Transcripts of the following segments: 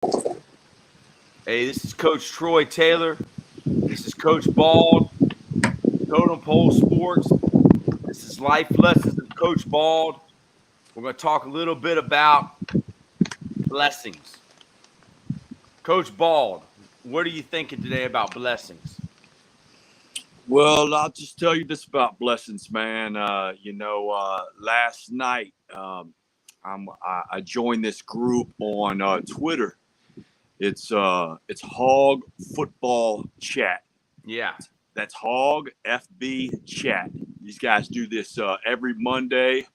Hey, this is Coach Troy Taylor. This is Coach Bald, Totem Pole Sports. This is Life Lessons of Coach Bald. We're going to talk a little bit about blessings. Coach Bald, what are you thinking today about blessings? Well, I'll just tell you this about blessings, man. Last night I joined this group on Twitter. It's Hog Football Chat. Yeah. That's Hog FB Chat. These guys do this every Monday,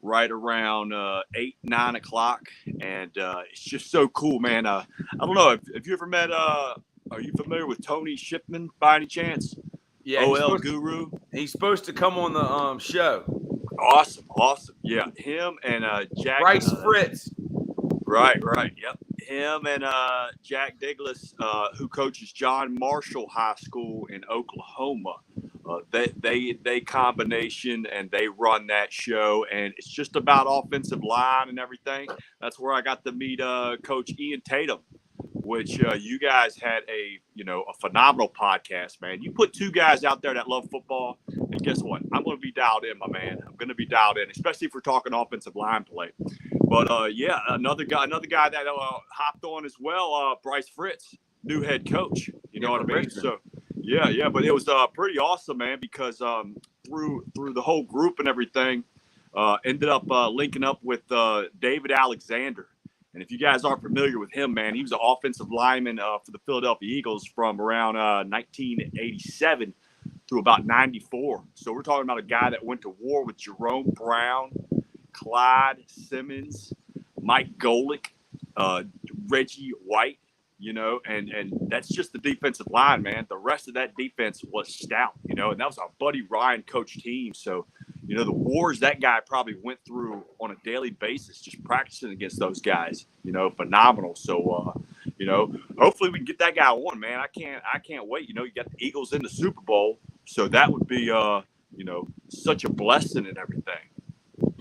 right around 8-9 o'clock, and it's just so cool, man. I don't know if you ever met. Are you familiar with Tony Shipman by any chance? Yeah, OL Guru. He's supposed to come on the show. Awesome. Yeah, him and Jack Bryce Fritz. Right. Yep. Him and Jack Diglis, who coaches John Marshall High School in Oklahoma. They combination and they run that show, and it's just about offensive line and everything. That's where I got to meet Coach Ian Tatum, which you guys had a phenomenal podcast, man. You put two guys out there that love football, and guess what? I'm going to be dialed in, my man. I'm going to be dialed in, especially if we're talking offensive line play. But another guy that hopped on as well, Bryce Fritz, new head coach. You know what I mean? So yeah. But it was pretty awesome, man, because through the whole group and everything, ended up linking up with David Alexander. And if you guys aren't familiar with him, man, he was an offensive lineman for the Philadelphia Eagles from around 1987 through about 94. So we're talking about a guy that went to war with Jerome Brown, Clyde Simmons, Mike Golick, Reggie White, and that's just the defensive line, man. The rest of that defense was stout, and that was our buddy Ryan coach team. So, the wars that guy probably went through on a daily basis, just practicing against those guys, phenomenal. So, hopefully we can get that guy on, man. I can't wait. You got the Eagles in the Super Bowl, so that would be, such a blessing and everything.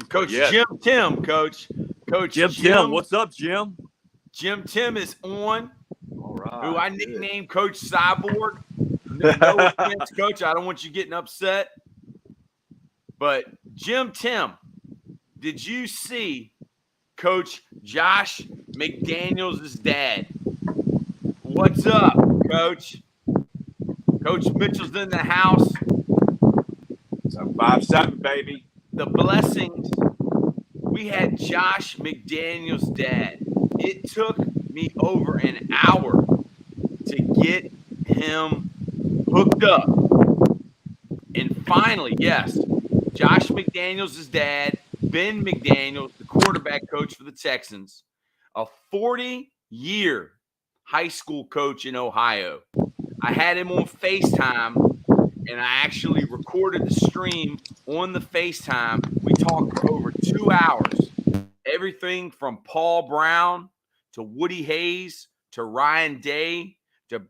Coach Jim Tim, Coach Jim Tim. What's up, Jim? Jim Tim is on. All right. Who I nicknamed Coach Cyborg. No offense, Coach. I don't want you getting upset. But Jim Tim, did you see Coach Josh McDaniels' dad? What's up, Coach? Coach Mitchell's in the house. 5-7, baby. The blessings. We had Josh McDaniels' dad. It took me over an hour to get him hooked up. And finally, yes, Josh McDaniels' dad, Ben McDaniels, the quarterback coach for the Texans, a 40-year high school coach in Ohio. I had him on FaceTime, and I actually recorded the stream on the FaceTime. We talked for over 2 hours. Everything from Paul Brown to Woody Hayes to Ryan Day to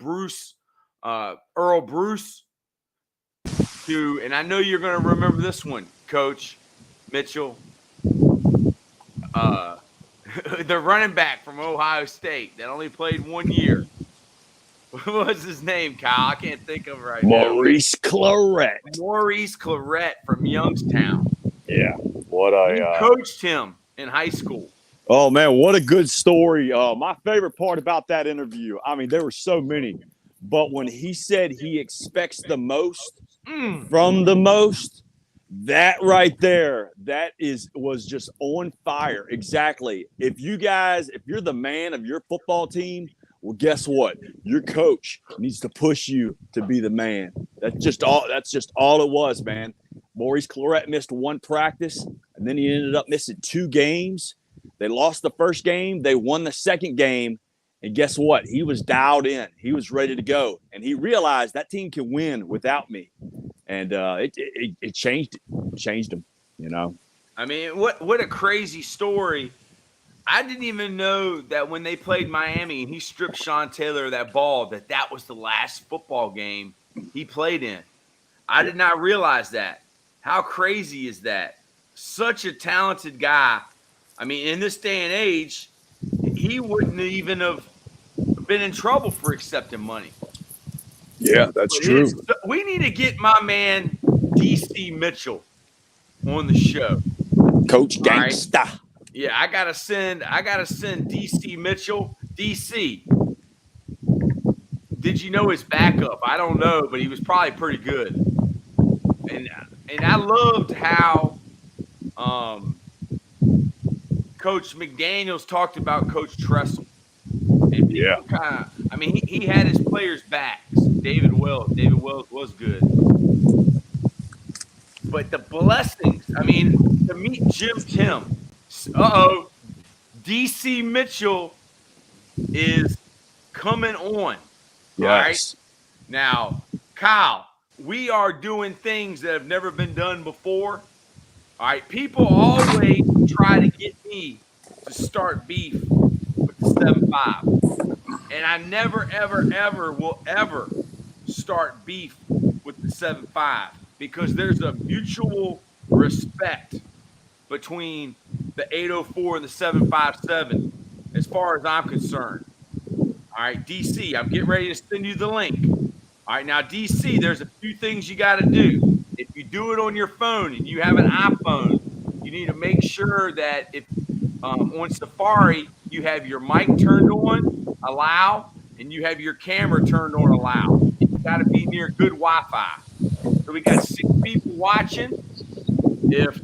Earl Bruce to, and I know you're going to remember this one, Coach Mitchell, the running back from Ohio State that only played 1 year. What was his name, Kyle? I can't think of it right now. Maurice Clarett. Maurice Clarett from Youngstown. Yeah. You coached him in high school. Oh, man, what a good story. My favorite part about that interview, I mean, there were so many, but when he said he expects the most from the most, that right there, was just on fire. Exactly. If you're the man of your football team, well, guess what? Your coach needs to push you to be the man. That's just all it was, man. Maurice Clarett missed one practice, and then he ended up missing 2 games. They lost the first game. They won the second game. And guess what? He was dialed in. He was ready to go. And he realized that team can win without me. And it changed him, I mean, what a crazy story. I didn't even know that when they played Miami and he stripped Sean Taylor of that ball, that was the last football game he played in. I did not realize that. How crazy is that? Such a talented guy. I mean, in this day and age, he he wouldn't even have been in trouble for accepting money. Yeah, that's But true. we need to get my man DC Mitchell on the show. Coach All right. Gangsta. Yeah, I gotta send DC Mitchell. DC. Did you know his backup? I don't know, but he was probably pretty good. And I loved how Coach McDaniels talked about Coach Tressel. And Yeah. he had his players' backs. David Wells was good. But the blessings, to meet Jim Tim. DC Mitchell is coming on. Yes. All right. Now, Kyle, we are doing things that have never been done before. All right. People always try to get me to start beef with the 7-5. And I never, ever, ever will ever start beef with the 7-5 because there's a mutual respect between the 804 and the 757 as far as I'm concerned. All right, DC, I'm getting ready to send you the link. All right, now, DC, there's a few things you got to do. If you do it on your phone and you have an iPhone, you need to make sure that if on Safari, you have your mic turned on, allow, and you have your camera turned on, allow. You got to be near good Wi-Fi. So we got 6 people watching. If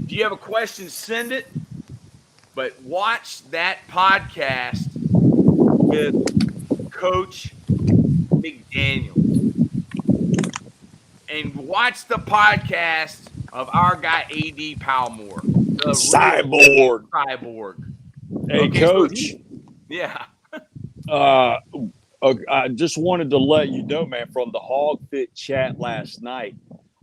you have a question, send it. But watch that podcast with Coach McDaniels. And watch the podcast of our guy, A.D. Palmore. The Cyborg. Hey, Okay, Coach. Yeah. I just wanted to let you know, man, from the Hog Fit chat last night.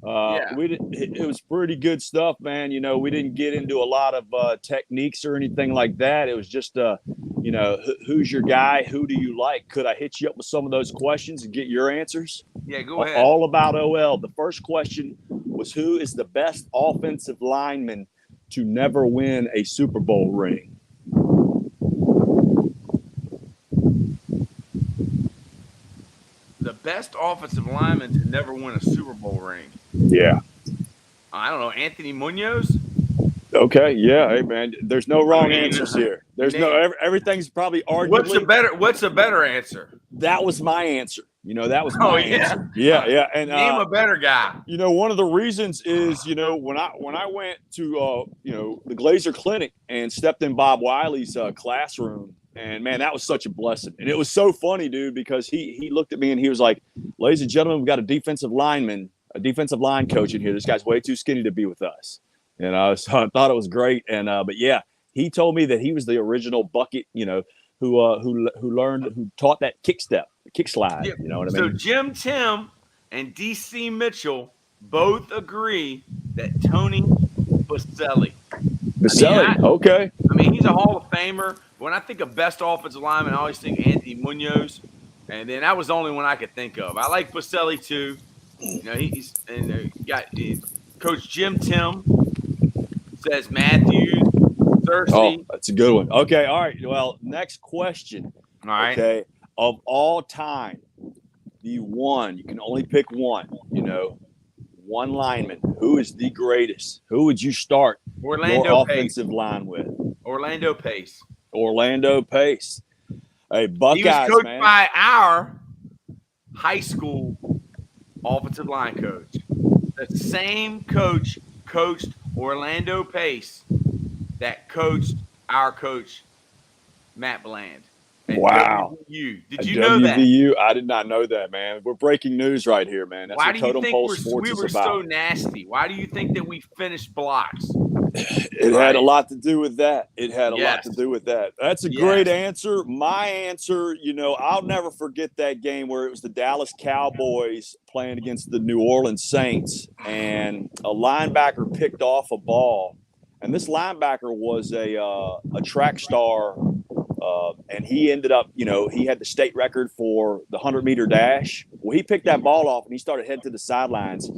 It was pretty good stuff, man. You know, we didn't get into a lot of techniques or anything like that. It was just, who's your guy? Who do you like? Could I hit you up with some of those questions and get your answers? Yeah, go ahead. All about OL. The first question was, who is the best offensive lineman to never win a Super Bowl ring? The best offensive lineman to never win a Super Bowl ring. Yeah. I don't know. Anthony Munoz? Okay. Yeah. Hey, man, there's no wrong answers here. There's everything's probably arguably. What's a better answer? That was my answer. That was my answer. Yeah. Yeah. And name a better guy. One of the reasons is, when I went to, the Glazer Clinic and stepped in Bob Wiley's classroom, and man, that was such a blessing. And it was so funny, dude, because he looked at me and he was like, ladies and gentlemen, we've got a defensive line coach in here. This guy's way too skinny to be with us. So I thought it was great. And, but yeah, he told me that he was the original bucket, who taught that kick slide. You know what I mean? So Jim Tim and DC Mitchell both agree that Tony Baselli. Okay. He's a Hall of Famer. When I think of best offensive lineman, I always think Anthony Munoz, and then that was the only one I could think of. I like Baselli too. Coach Jim Tim says Matthews, Cersei. Oh, that's a good one. Okay, all right. Well, next question. All right. Okay, of all time, you can only pick one. One lineman. Who is the greatest? Who would you start your offensive line with? Orlando Pace. Hey, Buckeyes, he was coached man. by our high school offensive line coach. The same coach coached Orlando Pace that coached our coach, Matt Bland. Wow. Did you know that? I did not know that, man. We're breaking news right here, man. That's what Totem Pole Sports is about. So nasty? Why do you think that we finished blocks? It had a lot to do with that. That's a great answer. My answer, I'll never forget that game where it was the Dallas Cowboys playing against the New Orleans Saints, and a linebacker picked off a ball. And this linebacker was a track star, and he ended up, he had the state record for the 100-meter dash. Well, he picked that ball off, and he started heading to the sidelines.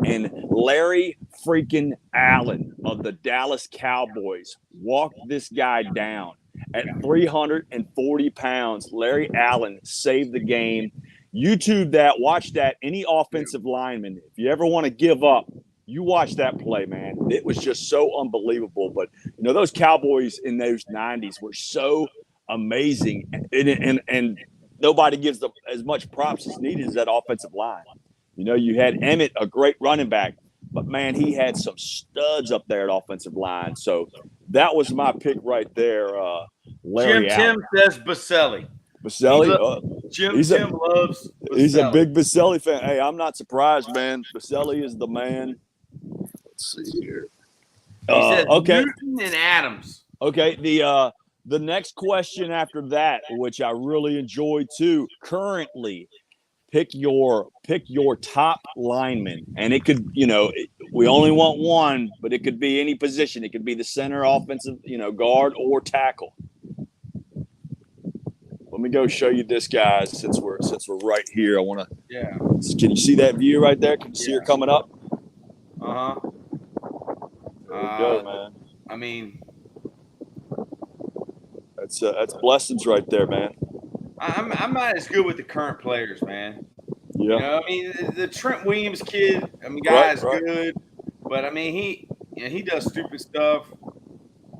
And Larry freaking Allen of the Dallas Cowboys walked this guy down at 340 pounds. Larry Allen saved the game. YouTube that, watch that. Any offensive lineman, if you ever want to give up, you watch that play, man. It was just so unbelievable. But, those Cowboys in those 90s were so amazing. And nobody gives them as much props as needed as that offensive line. You had Emmett, a great running back. But, man, he had some studs up there at offensive line. So that was my pick right there, Larry Allen. Tim says Baselli. Baselli? Tim loves Baselli. He's a big Baselli fan. Hey, I'm not surprised, man. Baselli is the man. Let's see here. He says okay. Newton and Adams. Okay, the next question after that, which I really enjoyed too, currently, pick your top lineman. And it could, we only want one, but it could be any position. It could be the center, offensive, guard, or tackle. Let me go show you this, guys, since we're right here. I want to. Yeah. Can you see that view right there? Can you see her coming up? Uh-huh. There we go, man. I mean, that's blessings right there, man. I'm not as good with the current players, man. Yeah. The Trent Williams kid, guy's good, but he does stupid stuff.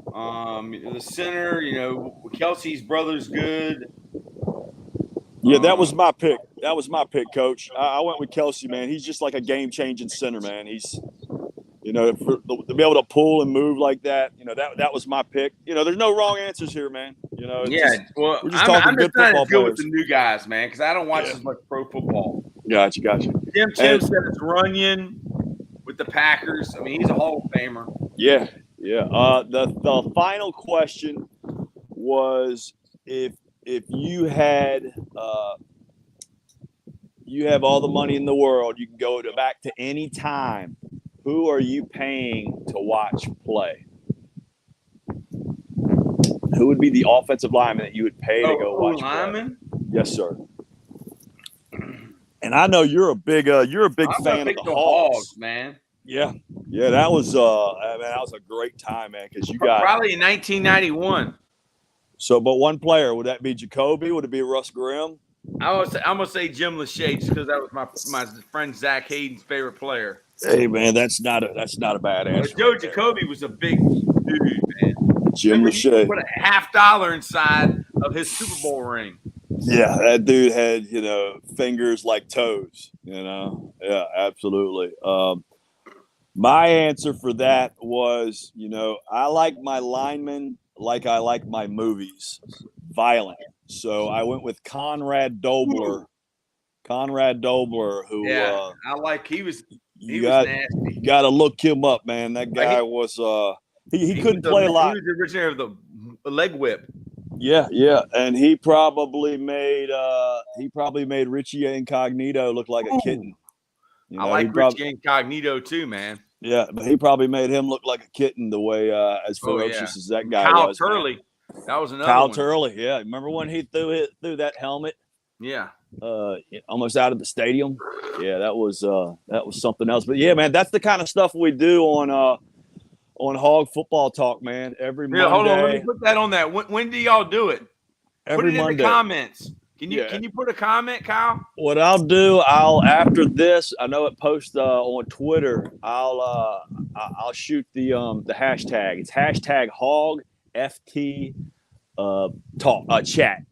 The center, Kelsey's brother's good. Yeah, that was my pick. Coach. I went with Kelsey, man. He's just like a game-changing center, man. He's, to be able to pull and move like that, that was my pick. There's no wrong answers here, man. We're just talking good football players. With the new guys, man, because I don't watch as much pro football. Gotcha. Tim says Runyon with the Packers. He's a Hall of Famer. Yeah. The final question was if you had you have all the money in the world, you can go back to any time. Who are you paying to watch play? Who would be the offensive lineman that you would pay to go watch lineman? Play? Yes, sir. And I know you're a big fan of the Hogs, man. Yeah, that was that was a great time, man. Because you got probably in 1991. So, but one player, would that be Jacoby? Would it be Russ Grimm? I'm gonna say Jim Lachey just because that was my friend Zach Hayden's favorite player. Hey, man, that's not a bad answer. Joe Jacoby was a big dude, man. Jim Lachey put a $50 inside of his Super Bowl ring. Yeah, that dude had fingers like toes. Yeah, absolutely. My answer for that was, I like my linemen like I like my movies, violent. So I went with Conrad Dobler. Conrad Dobler, who he was nasty. You got to look him up, man. That guy was he couldn't play a lot. He was the originator of the leg whip. Yeah, and he probably made Richie Incognito look like a kitten. I like Richie Incognito too, man. Yeah, but he probably made him look like a kitten the way as ferocious as that guy Kyle was. Turley. Man. That was another Kyle one. Turley, yeah. Remember when he threw that helmet? Yeah. Almost out of the stadium. Yeah, that was something else. But yeah, man, that's the kind of stuff we do on Hog Football Talk, man. Every Monday. Hold on, let me put that on that. When do y'all do it? Every put it Monday. In the comments. Can you put a comment, Kyle? What I'll do, after this, I know it posts on Twitter. I'll shoot the hashtag. It's hashtag Hog FT talk chat.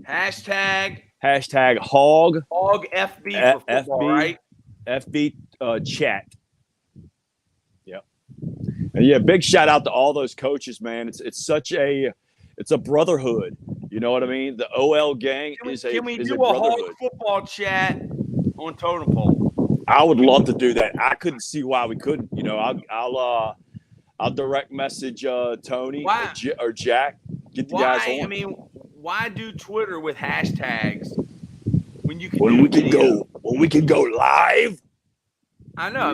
Hashtag Hog FB for football, right? FB chat. Yep. And yeah, big shout out to all those coaches, man. It's such a brotherhood. You know what I mean? The OL gang is a brotherhood. Can we do a Hog football chat on Totem Pole? I would love to do that. I couldn't see why we couldn't. I'll direct message Tony or Jack. Get the guys on. Why do Twitter with hashtags when you can we can go live? I know.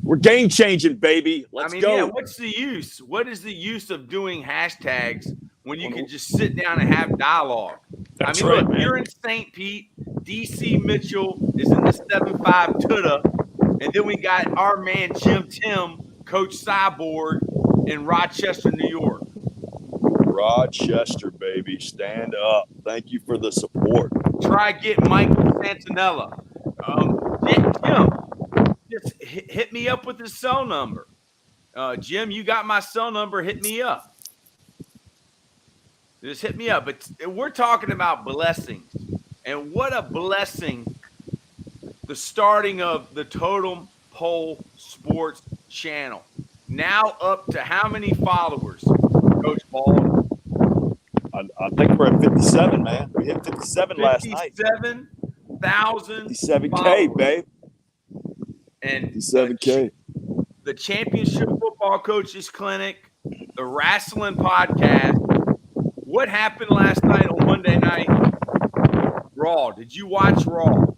We're game changing, baby. Let's go. Yeah, what's the use? What is the use of doing hashtags when you can just sit down and have dialogue? That's right, look, you're in St. Pete. DC Mitchell is in the 7-5 Tuda. And then we got our man Jim Tim, Coach Cyborg in Rochester, New York. Rochester, baby. Stand up. Thank you for the support. Try get Michael Santinella. Jim, just hit me up with his cell number. Jim, you got my cell number. Hit me up. Just hit me up. But we're talking about blessings. And what a blessing, the starting of the Totem Pole Sports channel. Now up to how many followers, Coach Ball? I think we're at 57, man. We hit 57 last night. 57,000 57K, babe. And 57K. The Championship Football Coaches Clinic, the Wrestling Podcast. What happened last night on Monday Night Raw? Did you watch Raw?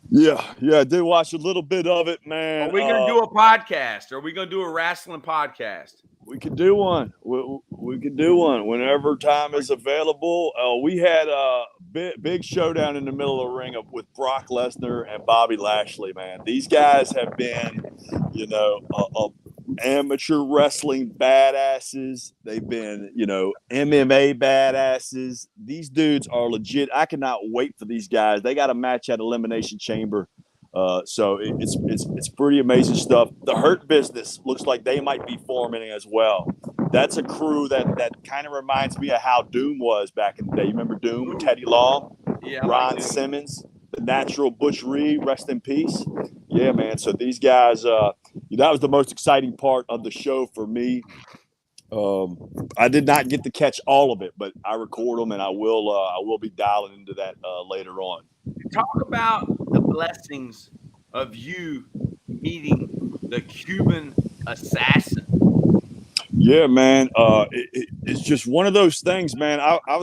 Yeah, I did watch a little bit of it, man. Are we going to do a podcast? Are we going to do a wrestling podcast? We could do one. We could do one whenever time is available. We had a big showdown in the middle of the ring with Brock Lesnar and Bobby Lashley, man. These guys have been, amateur wrestling badasses. They've been, MMA badasses. These dudes are legit. I cannot wait for these guys. They got a match at Elimination Chamber. So it's pretty amazing stuff. The Hurt Business looks like they might be forming as well. That's a crew that kind of reminds me of how Doom was back in the day. You remember Doom with Teddy Long, Ron Simmons, the Natural Butch Reed, rest in peace. Yeah, man. So these guys, that was the most exciting part of the show for me. I did not get to catch all of it, but I record them, and I will be dialing into that later on. Talk about the blessings of you meeting the Cuban assassin. Yeah, man. It's just one of those things, man. I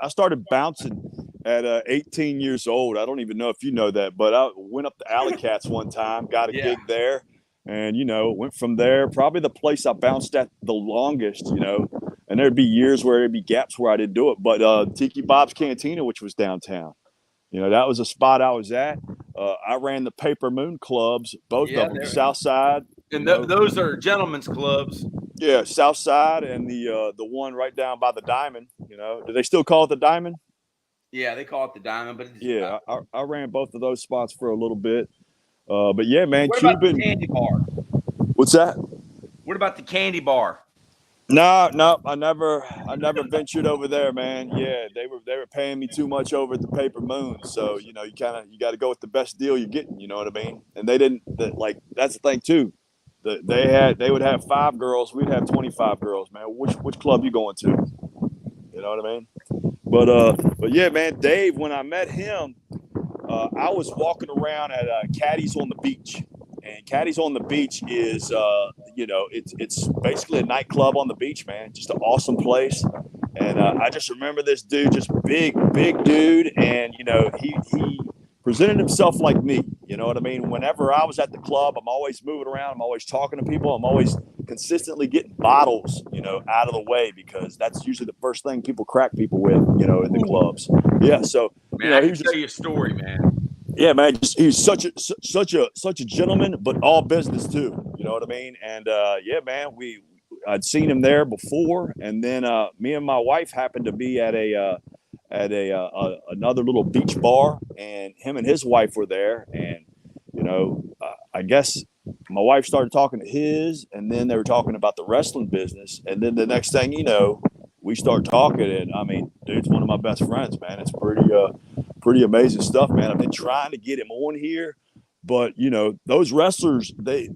started bouncing at 18 years old. I don't even know if you know that, but I went up to Alley Cats one time, got a gig there, and, went from there. Probably the place I bounced at the longest, and there'd be years where there'd be gaps where I didn't do it. But Tiki Bob's Cantina, which was downtown, that was a spot I was at. I ran the Paper Moon clubs, both of them, South Side. And those are gentlemen's clubs. Yeah, South Side and the one right down by the Diamond. Do they still call it the Diamond? Yeah, they call it the Diamond. But I ran both of those spots for a little bit. But yeah, man, what Cuban. About the candy bar? What's that? What about the candy bar? No, I never ventured over there, man. Yeah, they were paying me too much over at the Paper Moon, so you got to go with the best deal you're getting. You know what I mean? And they didn't that's the thing too. They would have 5 girls, we'd have 25 girls, man. Which club you going to? You know what I mean? But yeah, man, Dave. When I met him, I was walking around at Caddies on the Beach. And Caddies on the Beach is, it's basically a nightclub on the beach, man. Just an awesome place. And I just remember this dude, just big dude. And, he presented himself like me. You know what I mean? Whenever I was at the club, I'm always moving around. I'm always talking to people. I'm always consistently getting bottles, out of the way, because that's usually the first thing people crack people with, in the clubs. Yeah. So, man, I can tell you a story, man. Yeah, man, he's such a gentleman, but all business too. You know what I mean? And yeah, man, I'd seen him there before, and then me and my wife happened to be at another little beach bar, and him and his wife were there, and I guess my wife started talking to his, and then they were talking about the wrestling business, and then the next thing you know, we start talking, and I mean, dude's one of my best friends, man. It's pretty amazing stuff, man. I've been trying to get him on here, but those wrestlers, they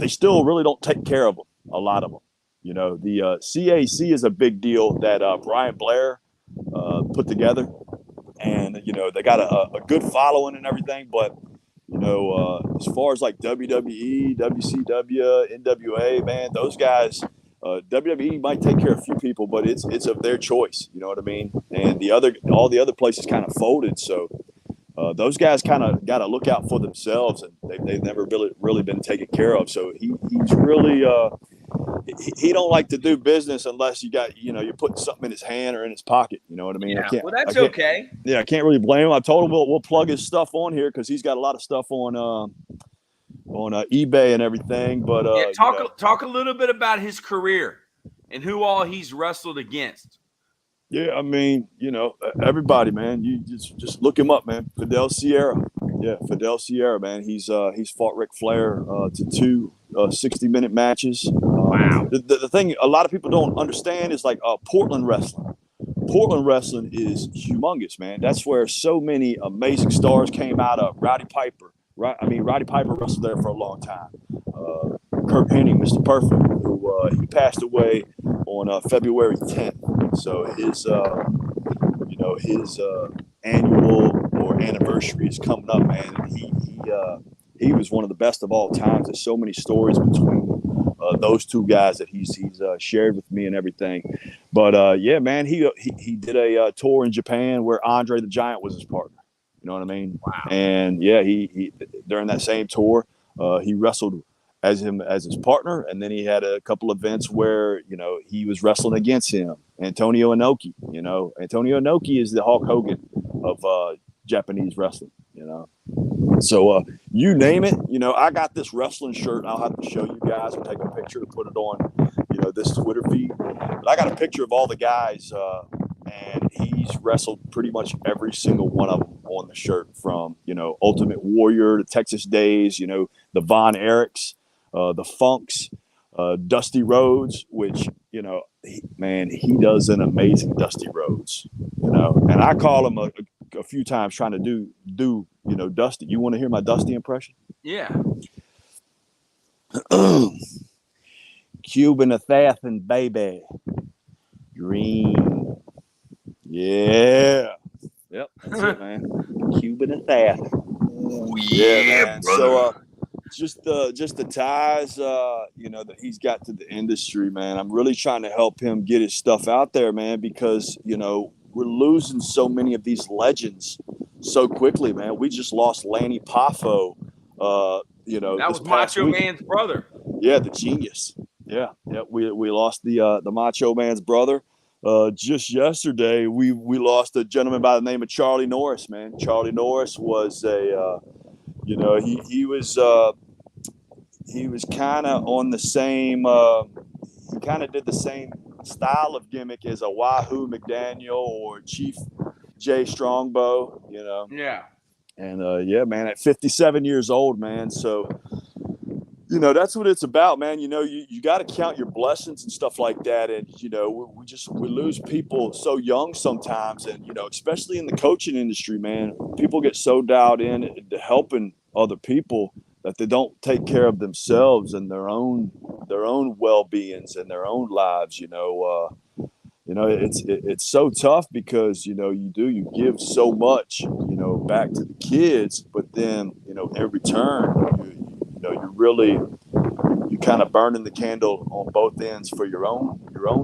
still really don't take care of them. A lot of them, the CAC is a big deal that Brian Blair put together, and they got a good following and everything. But as far as like WWE, WCW, NWA, man, those guys. WWE might take care of a few people, but it's of their choice. You know what I mean? And all the other places kind of folded. So those guys kind of got to look out for themselves, and they've never really been taken care of. So he's really he don't like to do business unless you got, you're putting something in his hand or in his pocket. You know what I mean? Yeah, well, that's okay. Yeah, I can't really blame him. I told him we'll plug his stuff on here because he's got a lot of stuff on eBay and everything. But talk a little bit about his career and who all he's wrestled against. Yeah, I mean, everybody, man. You just look him up, man. Fidel Sierra. Yeah, Fidel Sierra, man. He's fought Ric Flair to 2 60-minute matches. Wow. The thing a lot of people don't understand is like Portland wrestling. Portland wrestling is humongous, man. That's where so many amazing stars came out of. Roddy Piper. Roddy Piper wrestled there for a long time. Kurt Hennig, Mr. Perfect, who he passed away on February 10th. So his annual or anniversary is coming up, man. And he was one of the best of all times. There's so many stories between those two guys that he's shared with me and everything. But yeah, man, he did a tour in Japan where Andre the Giant was his partner. You know what I mean? Wow. And yeah, he during that same tour, he wrestled as his partner, and then he had a couple events where he was wrestling against him. Antonio Inoki. Antonio Inoki is the Hulk Hogan of Japanese wrestling. So you name it. I got this wrestling shirt. I'll have to show you guys and take a picture to put it on this Twitter feed. But I got a picture of all the guys, and he's wrestled pretty much every single one of them on the shirt, from Ultimate Warrior, the Texas Days, the Von Erichs, the Funks, Dusty Rhodes, which he does an amazing Dusty Rhodes, and I call him a few times trying to do Dusty. You want to hear my Dusty impression? Yeah. Cuban assassin, baby. Green. Yeah. Yep. That's it, man. Cuban assassin. Oh, yeah, man. brother. So just the ties that he's got to the industry, man. I'm really trying to help him get his stuff out there, man, because we're losing so many of these legends so quickly, man. We just lost Lanny Poffo. That was Macho Man's brother. Yeah, the genius. Yeah. We lost the Macho Man's brother. Just yesterday, we lost a gentleman by the name of Charlie Norris, man. Charlie Norris was he was kind of on the same. He kind of did the same style of gimmick as a Wahoo McDaniel or Chief Jay Strongbow. Yeah. And yeah, man, at 57 years old, man. So that's what it's about, man. You got to count your blessings and stuff like that. And, we lose people so young sometimes. And, especially in the coaching industry, man, people get so dialed in to helping other people that they don't take care of themselves and their own well-beings and their own lives. It's so tough because, you give so much, back to the kids, but then, in return, you kind of burning the candle on both ends for your own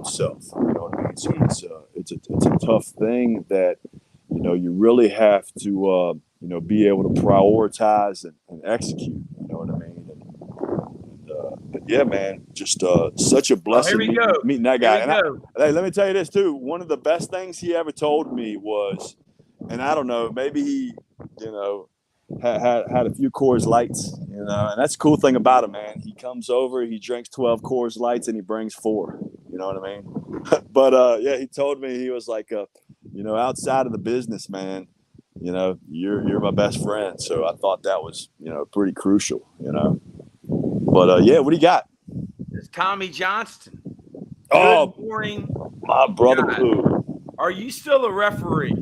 self. You know what I mean? So it's a tough thing that you really have to be able to prioritize and execute. You know what I mean? But yeah, man, just such a blessing meeting that guy. Hey, let me tell you this too. One of the best things he ever told me was, and I don't know, maybe he had a few Coors Lights, and that's the cool thing about him, man. He comes over, he drinks 12 Coors Lights, and he brings 4. You know what I mean? But yeah, he told me, he was like, outside of the business, man, you're my best friend. So I thought that was, pretty crucial, But yeah, what do you got? It's Tommy Johnston. Oh, good morning, my brother Pooh. Are you still a referee?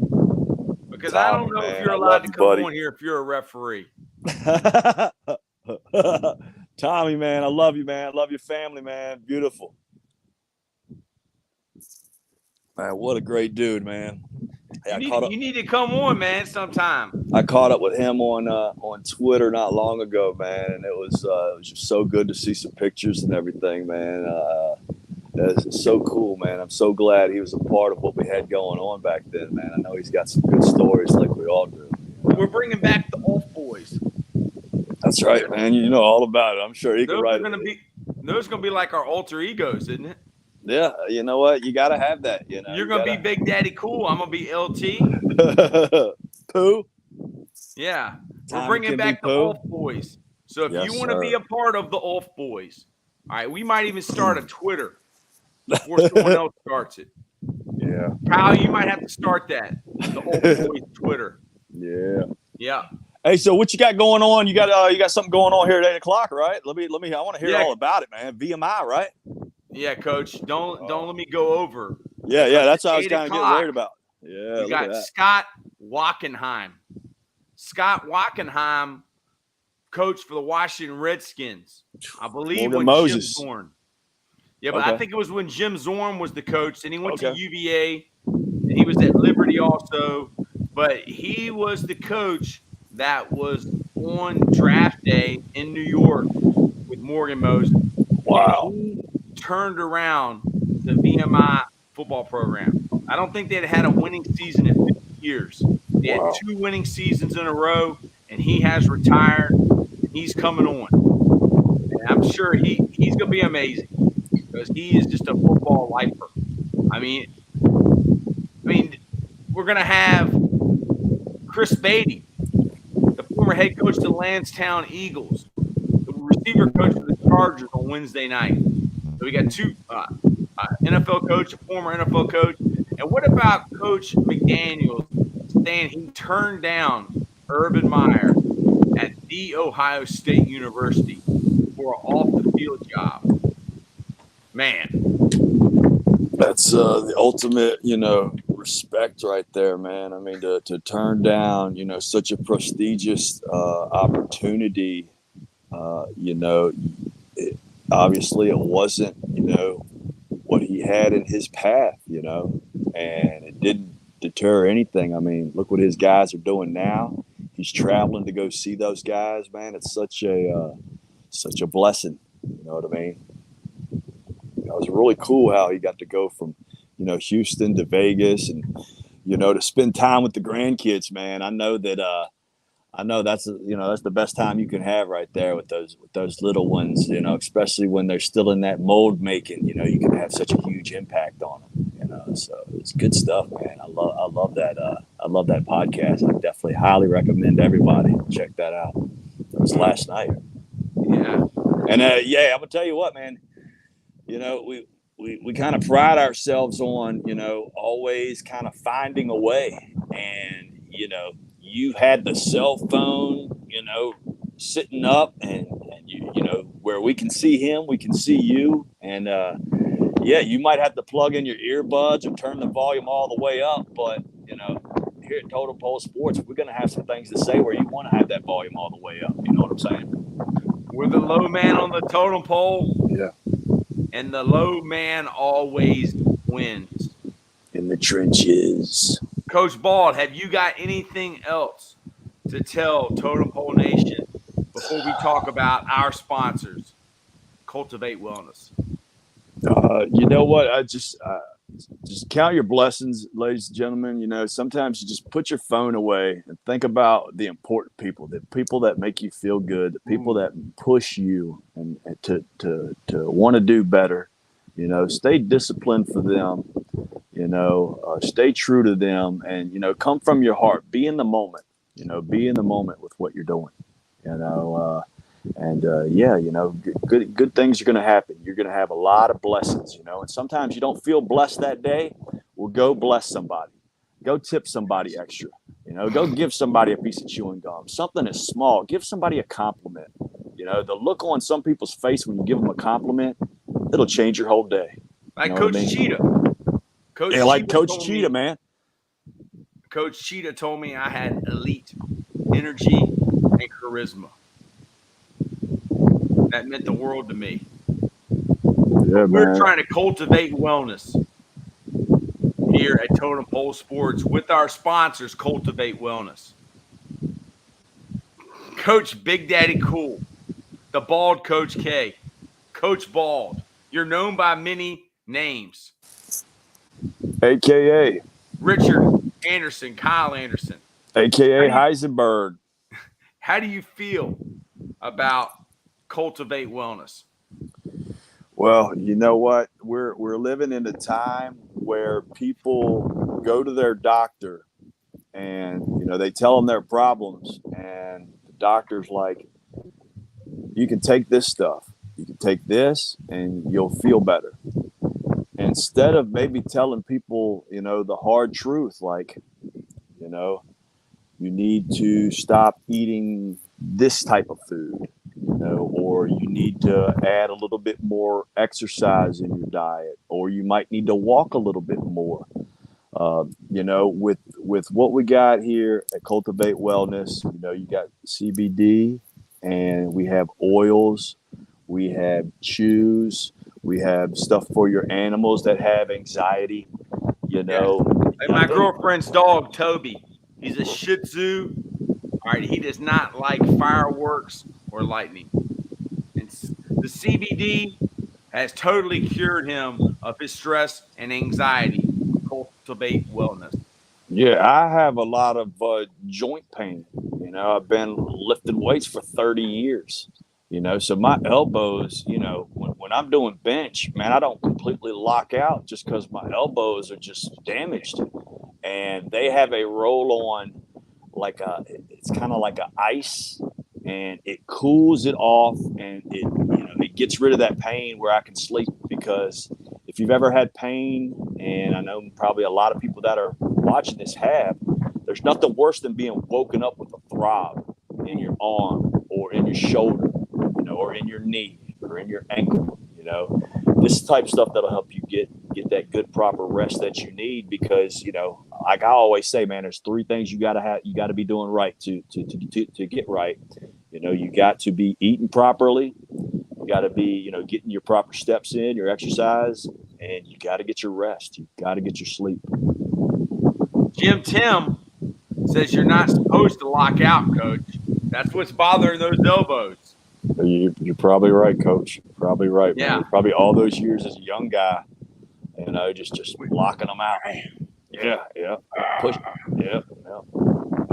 Because Tommy, I don't know if you're allowed to come on here if you're a referee. Tommy, man, I love you, man. I love your family, man. Beautiful. Man, what a great dude, man. Hey, you need to come on, man, sometime. I caught up with him on Twitter not long ago, man, and it was just so good to see some pictures and everything, man. It's so cool, man. I'm so glad he was a part of what we had going on back then, man. I know he's got some good stories like we all do. We're bringing back the old boys. That's right, man. You know all about it. I'm sure he can write it. Those are going to be like our alter egos, isn't it? Yeah, you know what? You got to have that. You know, You're going to be Big Daddy Cool. I'm going to be LT. Pooh. Yeah. We're Time bringing can back be the Pooh. Off Boys. So if Yes, you want to be sir. a part of the Off Boys, all right, we might even start a Twitter before someone else starts it. Yeah. Kyle, you might have to start that. The Off Boys Twitter. Yeah. Yeah. Hey, so what you got going on? You got something going on here at 8:00, right? Let me. I want to hear all about it, man. VMI, right? Yeah, Coach. Don't let me go over. Yeah. That's what I was kind of getting worried about. Yeah. You got Scott Wachenheim. Scott Wachenheim, coach for the Washington Redskins. I believe Morgan when Moses. Jim Zorn. Yeah, but I think it was when Jim Zorn was the coach. Then he went to UVA, and he was at Liberty also. But he was the coach that was on draft day in New York with Morgan Moses. Wow. And he turned around the VMI football program. I don't think they'd had a winning season in 50 years. They had 2 winning seasons in a row, and he has retired. And he's coming on. And I'm sure he's going to be amazing because he is just a football lifer. I mean, we're going to have Chris Beatty, the former head coach of the Lansdowne Eagles, the receiver coach of the Chargers on Wednesday night. So we got 2 NFL coach, a former NFL coach. And what about Coach McDaniels saying he turned down Urban Meyer at The Ohio State University for an off-the-field job? Man. That's the ultimate, respect right there, man. I mean, to turn down, such a prestigious opportunity, obviously it wasn't, what he had in his path, and it didn't deter anything. I mean, look what his guys are doing now. He's traveling to go see those guys, man. It's such a blessing. You know what I mean? It was really cool how he got to go from, Houston to Vegas and, to spend time with the grandkids, man. I know that's the best time you can have right there with those little ones, especially when they're still in that mold making, you can have such a huge impact on them, so it's good stuff, man. I love that podcast. I definitely highly recommend everybody check that out. It was last night. Yeah. And I'm gonna tell you what, man, we kind of pride ourselves on, always kind of finding a way. And, you had the cell phone, sitting up and where we can see him, we can see you. And, you might have to plug in your earbuds or turn the volume all the way up. But, here at Totem Pole Sports, we're going to have some things to say where you want to have that volume all the way up. You know what I'm saying? We're the low man on the totem pole. Yeah. And the low man always wins. In the trenches. Coach Bald, have you got anything else to tell Totem Pole Nation before we talk about our sponsors, Cultivate Wellness? You know what? I just count your blessings, ladies and gentlemen. Sometimes you just put your phone away and think about the important people, the people that make you feel good, the people that push you and to want to do better. Stay disciplined for them. Stay true to them, and come from your heart. Be in the moment. Be in the moment with what you're doing. Good things are going to happen. You're going to have a lot of blessings, and sometimes you don't feel blessed that day. Well, go bless somebody. Go tip somebody extra. Go give somebody a piece of chewing gum. Something is small. Give somebody a compliment. The look on some people's face when you give them a compliment, it'll change your whole day. Like Coach Cheetah. Coach Cheetah, man. Coach Cheetah told me I had elite energy and charisma. That meant the world to me. Yeah, We're trying to cultivate wellness here at Totem Pole Sports with our sponsors, Cultivate Wellness. Coach Big Daddy Cool, the Bald Coach K, Coach Bald. You're known by many names. AKA Richard Anderson, Kyle Anderson. AKA Heisenberg. How do you feel about Cultivate Wellness? Well, you know what? We're living in a time where people go to their doctor and they tell them their problems, and the doctor's like, you can take this stuff, you can take this, and you'll feel better. Instead of maybe telling people, the hard truth, like, you need to stop eating this type of food, or you need to add a little bit more exercise in your diet, or you might need to walk a little bit more. With what we got here at Cultivate Wellness, you got CBD, and we have oils, we have chews, we have stuff for your animals that have anxiety. Like my girlfriend's dog, Toby. He's a Shih Tzu. All right, he does not like fireworks or lightning. And the CBD has totally cured him of his stress and anxiety. Cultivate Wellness. Yeah, I have a lot of joint pain. I've been lifting weights for 30 years. So my elbows, when I'm doing bench, man, I don't completely lock out just because my elbows are just damaged. And they have a roll on, it's kind of like a ice, and it cools it off, and it gets rid of that pain where I can sleep. Because if you've ever had pain, and I know probably a lot of people that are watching this have, there's nothing worse than being woken up with a throb in your arm or in your shoulder, or in your knee or in your ankle. This type of stuff that'll help you get that good proper rest that you need. Because like I always say, man, there's three things you gotta be doing right to get right. You got to be eating properly, you got to be getting your proper steps in, your exercise, and you got to get your rest, you got to get your sleep. Jim Tim says you're not supposed to lock out, Coach. That's what's bothering those elbows. You're probably right, Coach. Probably right, man. Yeah. Probably all those years as a young guy, just locking them out. Yeah. Push. Yeah.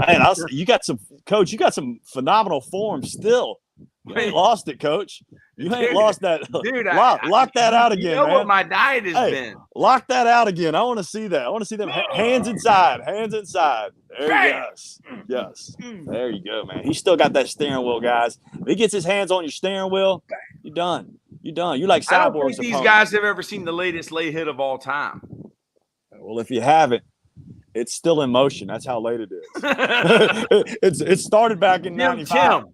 Man, you got some, Coach. You got some phenomenal form still. You ain't lost it, Coach. You ain't lost that. Dude, lock that out again, man. What my diet has been. Lock that out again. I want to see that. I want to see them hands inside. Hands inside. There you go. Yes. There you go, man. He still got that steering wheel, guys. If he gets his hands on your steering wheel, you're done. You're done. You're like Cyborg's I don't think these guys have ever seen the latest late hit of all time. Well, if you haven't, it's still in motion. That's how late it is. It started back in 95.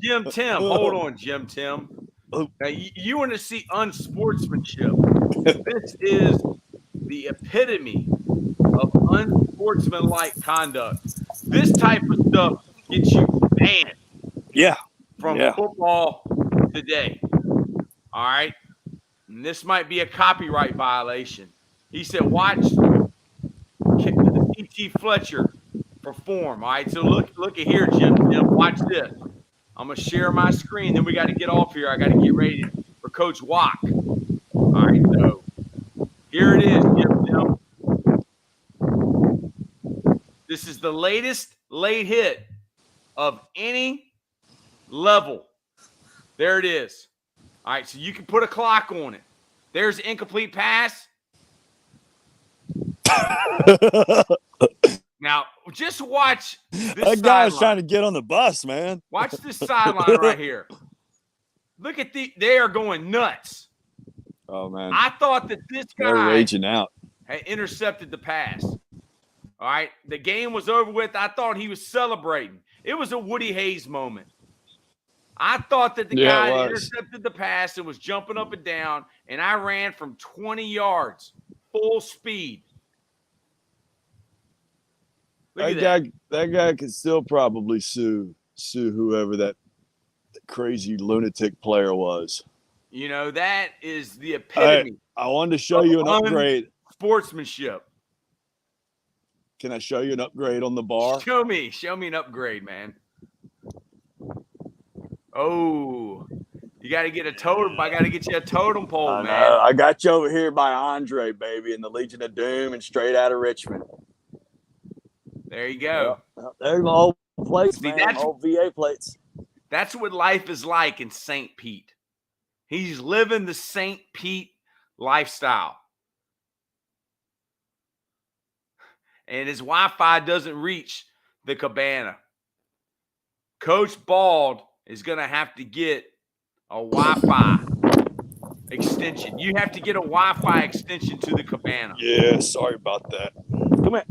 Jim Tim. Hold on, Jim Tim. Now, you want to see unsportsmanship. This is the epitome of unsportsmanlike conduct. This type of stuff gets you banned from football today. All right? And this might be a copyright violation. He said, watch C.T. Fletcher perform. All right, so look at here, Jim. Watch this. I'm going to share my screen. Then we got to get off here. I got to get ready for Coach Wack. All right, so here it is, Jim. This is the latest late hit of any level. There it is. All right, so you can put a clock on it. There's an incomplete pass. Now, just watch this. That guy's trying to get on the bus, man. Watch this sideline right here. Look at they are going nuts. Oh, man. I thought that this guy They're raging out. Had intercepted the pass. All right. The game was over with. I thought he was celebrating. It was a Woody Hayes moment. I thought that the guy intercepted the pass and was jumping up and down, and I ran from 20 yards, full speed. That guy can still probably sue whoever that crazy lunatic player was. That is the epitome. I wanted to show you an upgrade. Sportsmanship. Can I show you an upgrade on the bar? Show me an upgrade, man. Oh, you got to get a totem. I got to get you a totem pole, man. I got you over here by Andre, baby, in the Legion of Doom and straight out of Richmond. There you go. There's my old plates, man. Old VA plates. That's what life is like in St. Pete. He's living the St. Pete lifestyle. And his Wi-Fi doesn't reach the cabana. Coach Bald is going to have to get a Wi-Fi extension. You have to get a Wi-Fi extension to the cabana. Yeah, sorry about that. Come here.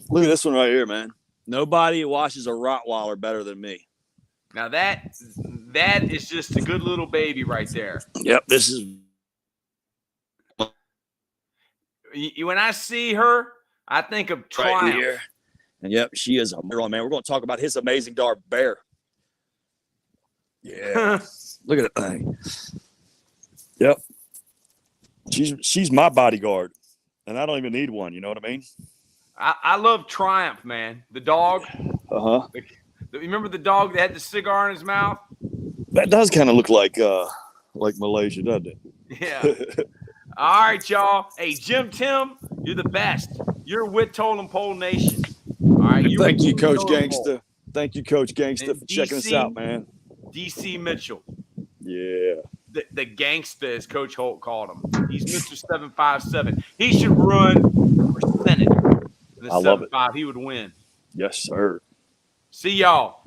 Look at this one right here, man. Nobody washes a Rottweiler better than me. Now that is just a good little baby right there. Yep, this is. When I see her, I think of Triumph. Right here. And yep, she is a girl, man. We're going to talk about his amazing dog, Bear. Yeah. Look at that thing. Yep. She's my bodyguard, and I don't even need one. You know what I mean? I love Triumph, man. The dog. Uh-huh. Remember the dog that had the cigar in his mouth? That does kind of look like Malaysia, doesn't it? Yeah. All right, y'all. Hey, Jim Tim, you're the best. You're with Totem Pole Nation. All right. Thank you, Coach Gangsta. Thank you, Coach Gangsta, for checking us out, man. DC Mitchell. Yeah. The gangsta, as Coach Holt called him. He's Mr. 757. He should run for Senate. In the I love it. 7-5, he would win. Yes, sir. See y'all.